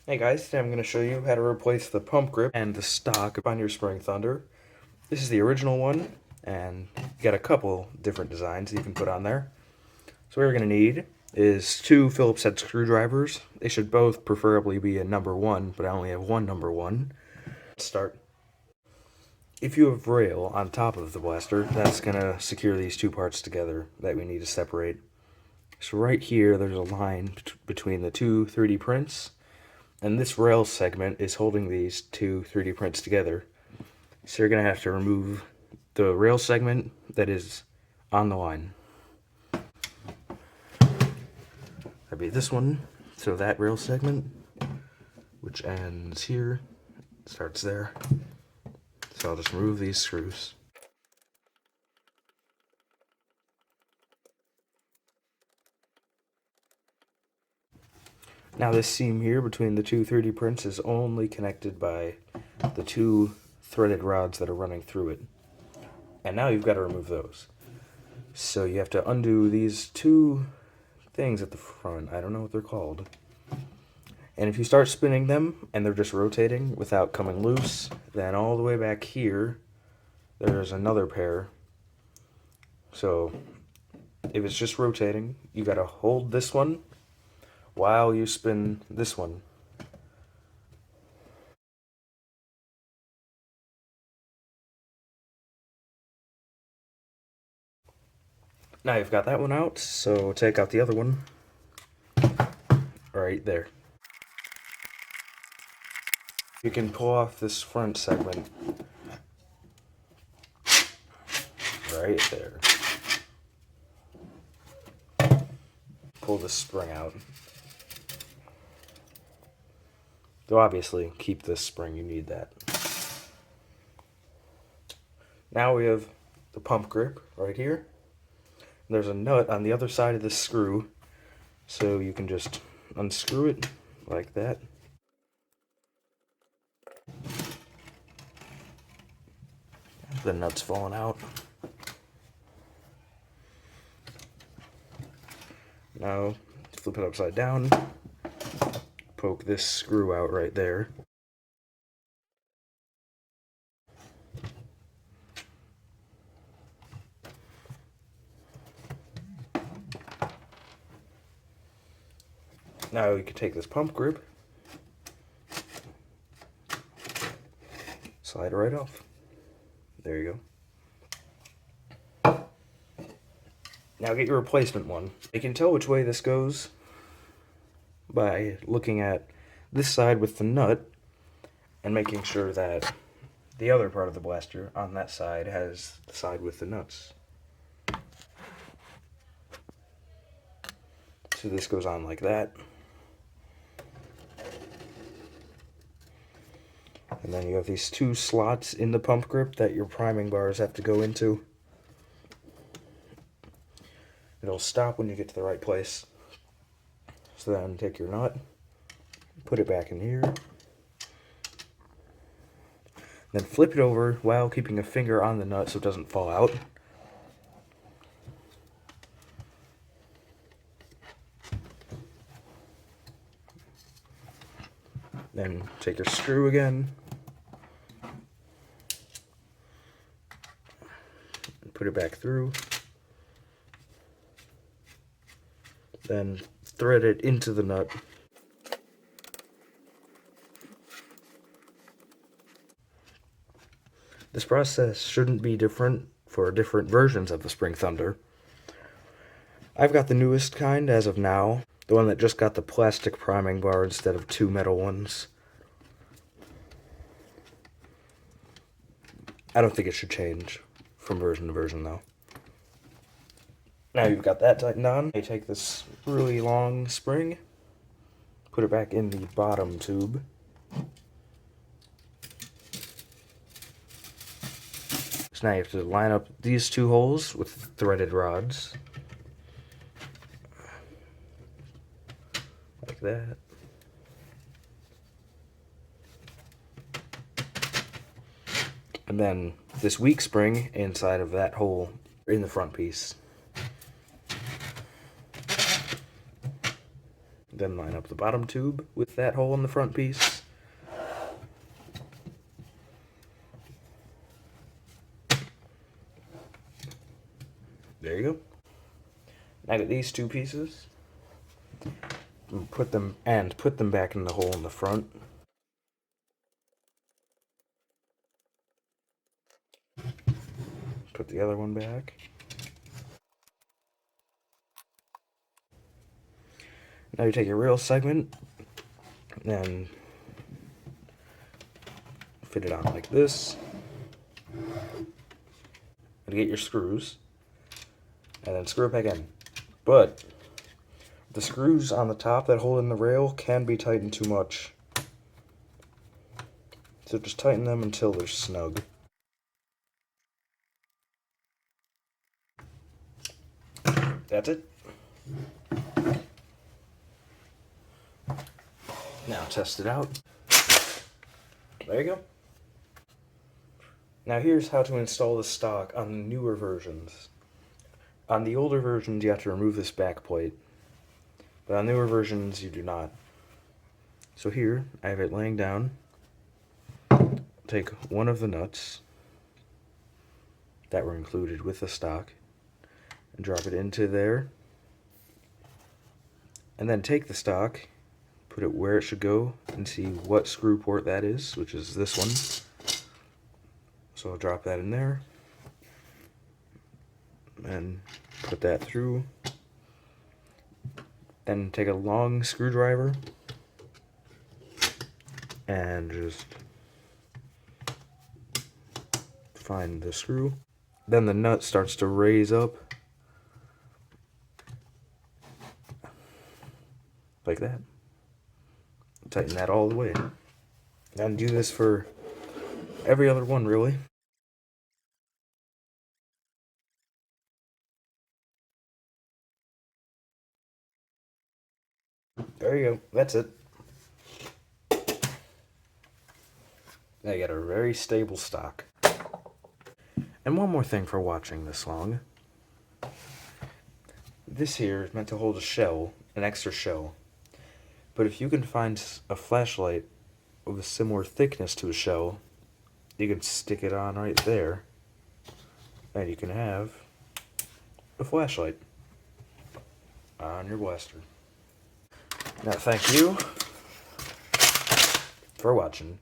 Hey guys, today I'm going to show you how to replace the pump grip and the stock on your Spring Thunder. This is the original one, and you got a couple different designs you can put on there. So what you're going to need is two Phillips head screwdrivers. They should both preferably be a number 1, but I only have one number 1. Let's start. If you have rail on top of the blaster, that's going to secure these two parts together that we need to separate. So right here, there's a line between the two 3D prints. And this rail segment is holding these two 3D prints together. So you're going to have to remove the rail segment that is on the line. That'd be this one. So that rail segment, which ends here, starts there. So I'll just remove these screws. Now this seam here between the two 3D prints is only connected by the two threaded rods that are running through it. And now you've got to remove those. So you have to undo these two things at the front. I don't know what they're called. And if you start spinning them and they're just rotating without coming loose, then all the way back here, there's another pair. So if it's just rotating, you got to hold this one while you spin this one. Now you've got that one out, so take out the other one. Right there. You can pull off this front segment. Right there. Pull the spring out. Though obviously, keep this spring, you need that. Now we have the pump grip right here. There's a nut on the other side of this screw, so you can just unscrew it like that. The nut's falling out. Now, flip it upside down, poke this screw out right there. Now you can take this pump grip, slide it right off. There you go. Now get your replacement one. You can tell which way this goes by looking at this side with the nut and making sure that the other part of the blaster on that side has the side with the nuts. So this goes on like that. And then you have these two slots in the pump grip that your priming bars have to go into. It'll stop when you get to the right place. So then take your nut, put it back in here, then flip it over while keeping a finger on the nut so it doesn't fall out. Then take your screw again, put it back through, then thread it into the nut. This process shouldn't be different for different versions of the Spring Thunder. I've got the newest kind as of now, the one that just got the plastic priming bar instead of two metal ones. I don't think it should change from version to version though. Now you've got that tightened on, you take this really long spring, put it back in the bottom tube. So now you have to line up these two holes with threaded rods. Like that. And then this weak spring inside of that hole in the front piece. Then line up the bottom tube with that hole in the front piece. There you go. Now get these two pieces and put them back in the hole in the front. Put the other one back. Now you take your rail segment and fit it on like this. And get your screws. And then screw it back in. But the screws on the top that hold in the rail can be tightened too much. So just tighten them until they're snug. That's it. Now test it out. There you go. Now here's how to install the stock on the newer versions. On the older versions you have to remove this back plate, but on newer versions you do not. So here I have it laying down. Take one of the nuts that were included with the stock and drop it into there, and then take the stock, put it where it should go, and see what screw port that is, which is this one. So I'll drop that in there and put that through. Then take a long screwdriver and just find the screw. Then the nut starts to raise up like that. Tighten that all the way. And do this for every other one, really. There you go. That's it. Now you got a very stable stock. And one more thing for watching this long. This here is meant to hold a shell, an extra shell. But if you can find a flashlight of a similar thickness to a shell, you can stick it on right there, and you can have a flashlight on your blaster. Now, thank you for watching.